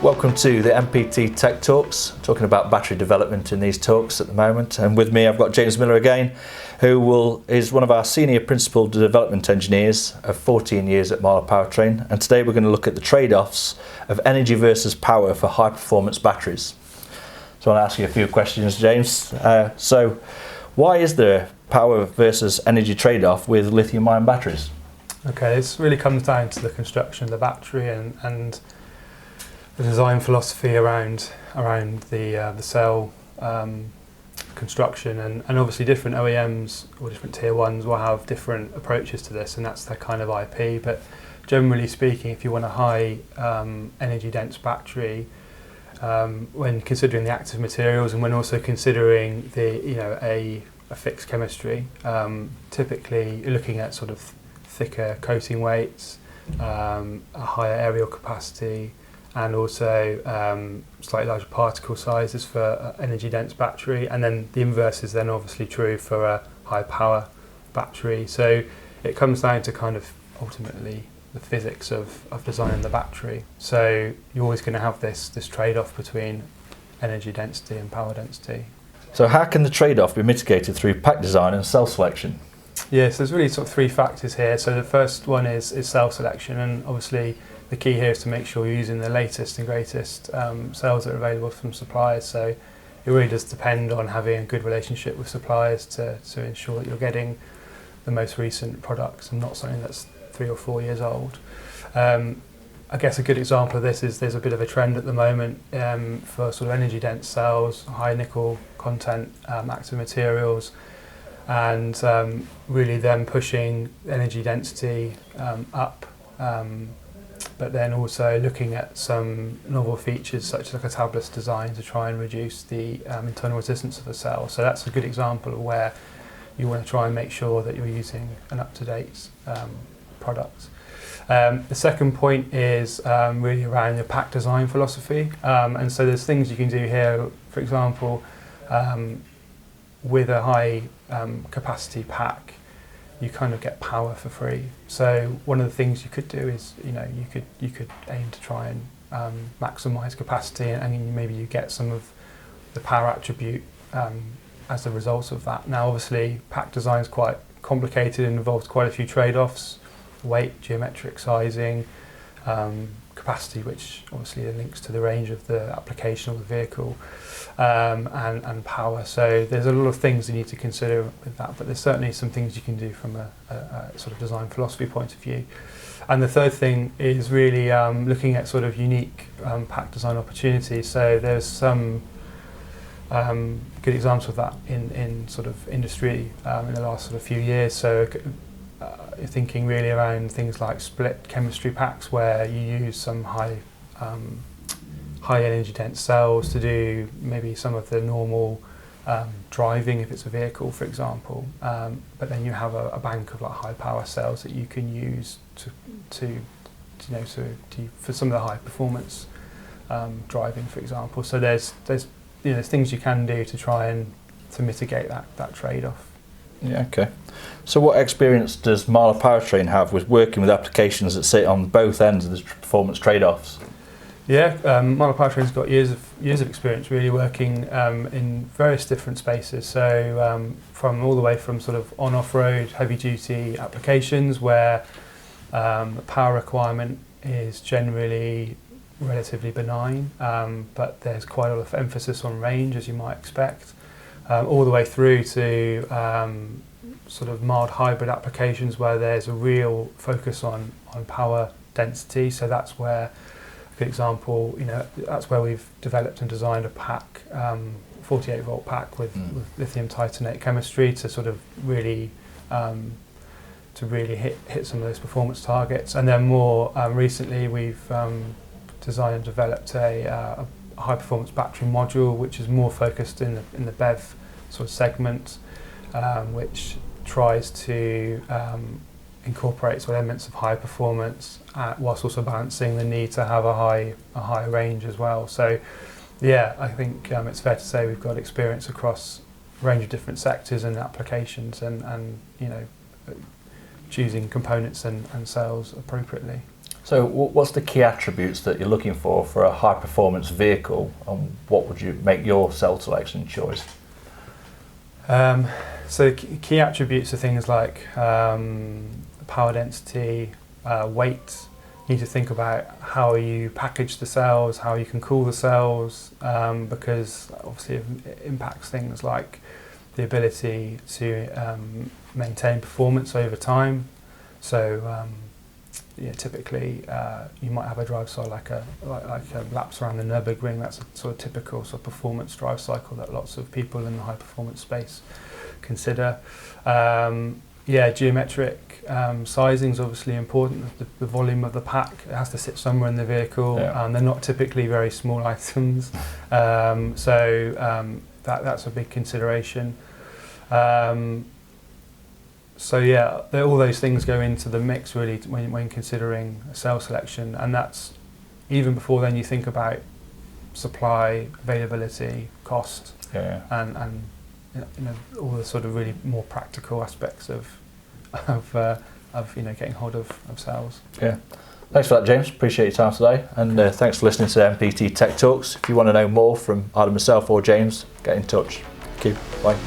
Welcome to the MPT Tech Talks, talking about battery development in these talks at the moment. And with me I've got James Miller again, who is one of our senior principal development engineers of 14 years at MAHLE Powertrain. And today we're going to look at the trade-offs of energy versus power for high-performance batteries. So I want to ask you a few questions, James. So why is there power versus energy trade-off with lithium-ion batteries? Okay, this really comes down to the construction of the battery and the design philosophy around the cell construction, and obviously different OEMs or different tier ones will have different approaches to this, and that's their kind of IP. But generally speaking, if you want a high energy dense battery, when considering the active materials and when also considering a fixed chemistry, typically you're looking at sort of thicker coating weights, a higher aerial capacity, and also slightly larger particle sizes for energy dense battery. And then the inverse is then obviously true for a high power battery. So it comes down to kind of ultimately the physics of designing the battery. So you're always going to have this trade-off between energy density and power density. So how can the trade-off be mitigated through pack design and cell selection? Yes, there's really sort of three factors here. So the first one is cell selection, and obviously the key here is to make sure you're using the latest and greatest cells that are available from suppliers. So it really does depend on having a good relationship with suppliers to ensure that you're getting the most recent products and not something that's 3 or 4 years old. I guess a good example of this is there's a bit of a trend at the moment for sort of energy dense cells, high nickel content, active materials, and really then pushing energy density up, but then also looking at some novel features such as like a tabless design to try and reduce the internal resistance of the cell. So that's a good example of where you want to try and make sure that you're using an up-to-date product. The second point is really around the pack design philosophy, and so there's things you can do here. For example, with a high capacity pack, you kind of get power for free. So one of the things you could do is, you could aim to try and maximise capacity, and maybe you get some of the power attribute as a result of that. Now, obviously, pack design is quite complicated and involves quite a few trade-offs: weight, geometric sizing, capacity, which obviously links to the range of the application of the vehicle, and power. So there's a lot of things you need to consider with that, but there's certainly some things you can do from a sort of design philosophy point of view. And the third thing is really looking at sort of unique pack design opportunities. So there's some good examples of that in sort of industry in the last sort of few years. So you're thinking really around things like split chemistry packs, where you use some high energy dense cells to do maybe some of the normal driving if it's a vehicle, for example, but then you have a bank of like high power cells that you can use for some of the high performance driving, for example. So there's things you can do to try and to mitigate that trade-off. Yeah, okay. So what experience does MAHLE Powertrain have with working with applications that sit on both ends of the performance trade-offs? Yeah, MAHLE Powertrain's got years of experience really working in various different spaces. So from all the way from sort of on-off-road heavy-duty applications where the power requirement is generally relatively benign, but there's quite a lot of emphasis on range, as you might expect. All the way through to sort of mild hybrid applications where there's a real focus on power density. So that's where, a good example, that's where we've developed and designed a pack, 48 volt pack with lithium titanate chemistry to sort of really hit some of those performance targets. And then more recently, we've designed and developed a high performance battery module, which is more focused in the BEV sort of segment, which tries to incorporate sort of elements of high performance whilst also balancing the need to have a high range as well. So yeah, I think it's fair to say we've got experience across a range of different sectors and applications, and choosing components and cells appropriately. So what's the key attributes that you're looking for a high performance vehicle, and what would you make your cell selection choice? So key attributes are things like power density, weight. You need to think about how you package the cells, how you can cool the cells, because obviously it impacts things like the ability to maintain performance over time. So typically you might have a drive cycle like a laps around the Nürburgring. That's a sort of typical sort of performance drive cycle that lots of people in the high performance space consider. Geometric sizing is obviously important. The volume of the pack, it has to sit somewhere in the vehicle, and they're not typically very small items. That's a big consideration. All those things go into the mix really when considering a cell selection, and that's even before then you think about supply, availability, cost, and all the sort of really more practical aspects of getting hold of cells. Yeah. Thanks for that, James. Appreciate your time today, and thanks for listening to MPT Tech Talks. If you want to know more from either myself or James, get in touch. Thank you. Bye.